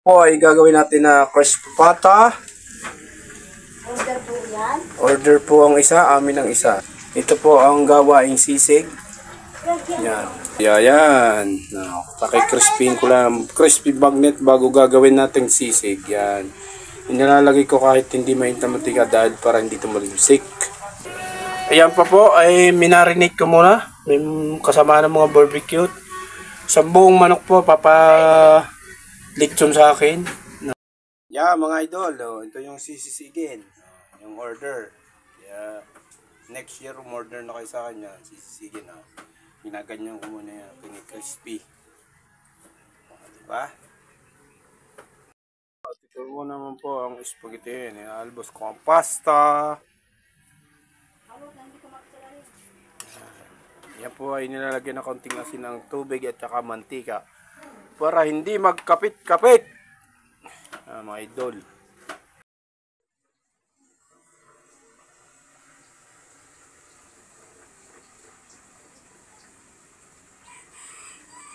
Po ay gagawin natin na crispy pata. Order po yan. Order po ang isa, amin ang isa. Ito po ang gawaing sisig. Yan. Yan. Paki-crispy ko lang. Crispy bagnet bago gagawin natin sisig. Yan. Inilalagay ko kahit hindi mainit na mantika dahil para hindi ito malimsik. Ayan pa po ay minarinate ko muna. May kasama ng mga barbecue. Sa buong manok po lechon sa akin. Yeah, mga idol, ito yung sisisigin, yung order. Yeah. Next year umorder na kayo sa kanya, sisisigin ha. Ginaganyan ko muna yan, crispy. Diba? At ito mo naman po ang spaghetti, albos ko ang pasta. Yan po ay nilalagyan na konting asin ng tubig at saka mantika para hindi magkapit-kapit. Mga idol.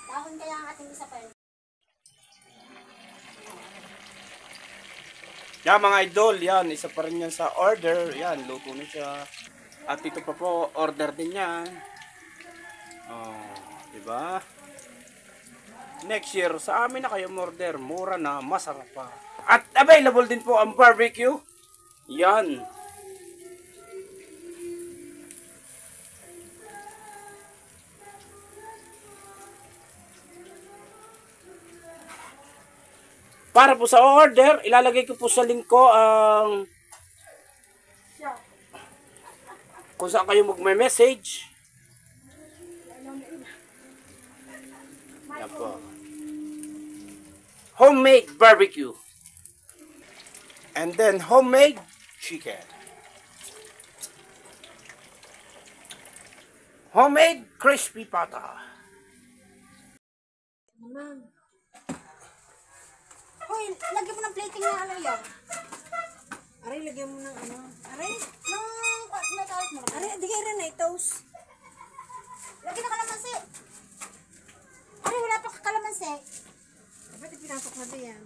Dahon kaya ang ating isa pa. Yan mga idol, yan. Isa pa rin yan sa order. Yan, luto na siya. At ito pa po, order din yan. Oh, diba? Next year, sa amin na kayo order. Mura na, masarap pa. At available din po ang barbecue. Yan. Para po sa order, ilalagay ko po sa link ko ang kung saan kayo magme-message. Yan po. Homemade barbecue. And then homemade chicken. Homemade crispy pata. Naman. Hoy, lagyan mo ng plating na ano yan. Aray, lagyan mo ng ano. Aray, may tawag mo. Aray, di kayo rin na i-toast. Lagyan na kalamansi. Aray, wala pa kalamansi. Dapat ipinasok na din yan.